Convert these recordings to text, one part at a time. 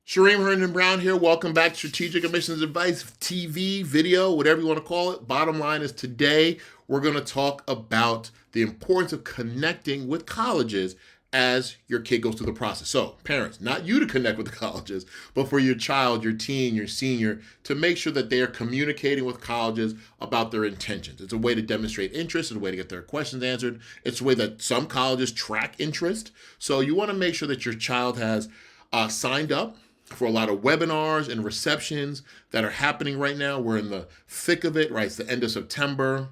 Shereem Herndon-Brown here. Welcome back to Strategic Admissions Advice, TV, video, whatever you want to call it. Bottom line is today we're going to talk about the importance of connecting with colleges as your kid goes through the process. So parents, not you to connect with the colleges, but for your child, your teen, your senior, to make sure that they are communicating with colleges about their intentions. It's a way to demonstrate interest. It's a way to get their questions answered. It's a way that some colleges track interest. So you want to make sure that your child has signed up for a lot of webinars and receptions that are happening right now. We're in the thick of it, right? It's the end of September.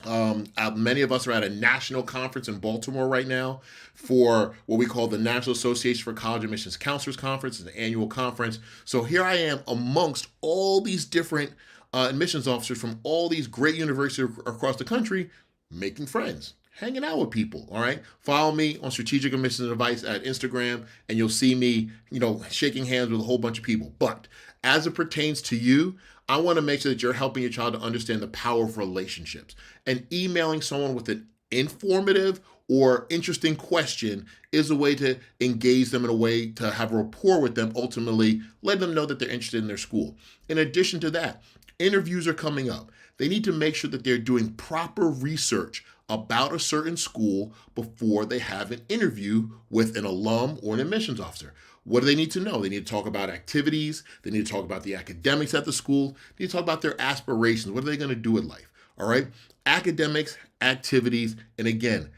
Many of us are at a national conference in Baltimore right now for what we call the National Association for College Admissions Counselors Conference. It's an annual conference. So here I am amongst all these different admissions officers from all these great universities across the country, making friends, hanging out with people. All right. Follow me on Strategic Admissions Advice at Instagram, and you'll see me, shaking hands with a whole bunch of people. But as it pertains to you, I want to make sure that you're helping your child to understand the power of relationships. And emailing someone with an informative or interesting question is a way to engage them, in a way to have a rapport with them, ultimately let them know that they're interested in their school. In addition to that, interviews are coming up. They need to make sure that they're doing proper research about a certain school before they have an interview with an alum or an admissions officer. What do they need to know? They need to talk about activities. They need to talk about the academics at the school. They need to talk about their aspirations. What are they going to do in life? All right. Academics, activities, and again,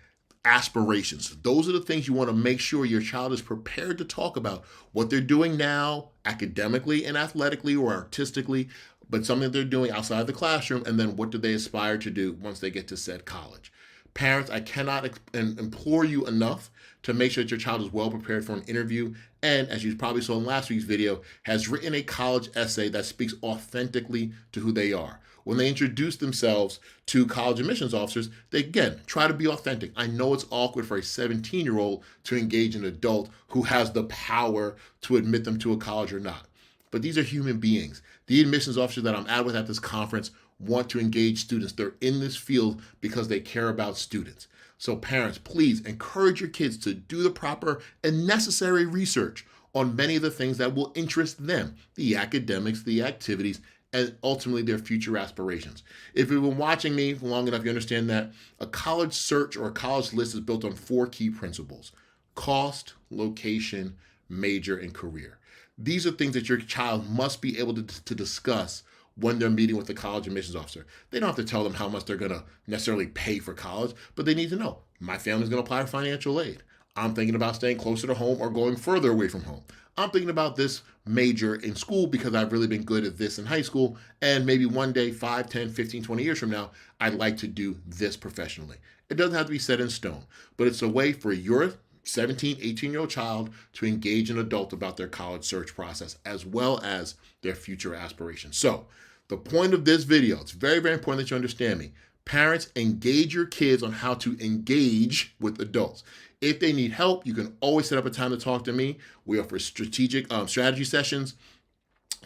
aspirations. Those are the things you want to make sure your child is prepared to talk about, what they're doing now, academically and athletically or artistically, but something that they're doing outside the classroom, and then what do they aspire to do once they get to said college. Parents, I cannot implore you enough to make sure that your child is well prepared for an interview, and as you probably saw in last week's video, has written a college essay that speaks authentically to who they are. When they introduce themselves to college admissions officers, they, again, try to be authentic. I know it's awkward for a 17-year-old to engage an adult who has the power to admit them to a college or not. But these are human beings. The admissions officers that I'm at with at this conference want to engage students. They're in this field because they care about students. So parents, please encourage your kids to do the proper and necessary research on many of the things that will interest them, the academics, the activities, and ultimately their future aspirations. If you've been watching me for long enough, you understand that a college search or a college list is built on 4 key principles: cost, location, major, and career. These are things that your child must be able to discuss when they're meeting with the college admissions officer. They don't have to tell them how much they're going to necessarily pay for college, but they need to know, my family's going to apply for financial aid. I'm thinking about staying closer to home or going further away from home. I'm thinking about this major in school because I've really been good at this in high school, and maybe one day, 5, 10, 15, 20 years from now, I'd like to do this professionally. It doesn't have to be set in stone, but it's a way for your 17, 18-year-old child to engage an adult about their college search process as well as their future aspirations. So the point of this video, it's very, very important that you understand me. Parents, engage your kids on how to engage with adults. If they need help, you can always set up a time to talk to me. We offer strategic strategy sessions.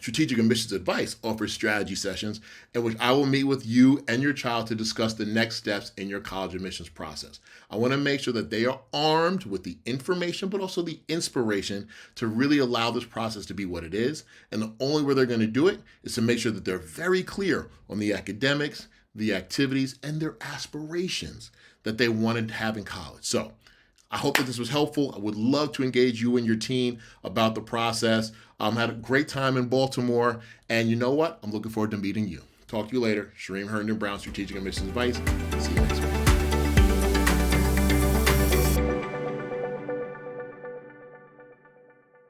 Strategic Admissions Advice offers strategy sessions in which I will meet with you and your child to discuss the next steps in your college admissions process. I want to make sure that they are armed with the information, but also the inspiration to really allow this process to be what it is. And the only way they're going to do it is to make sure that they're very clear on the academics, the activities, and their aspirations that they wanted to have in college. So I hope that this was helpful. I would love to engage you and your team about the process. Had a great time in Baltimore. And you know what? I'm looking forward to meeting you. Talk to you later. Shereem Herndon-Brown, Strategic Admissions Advice. See you next week.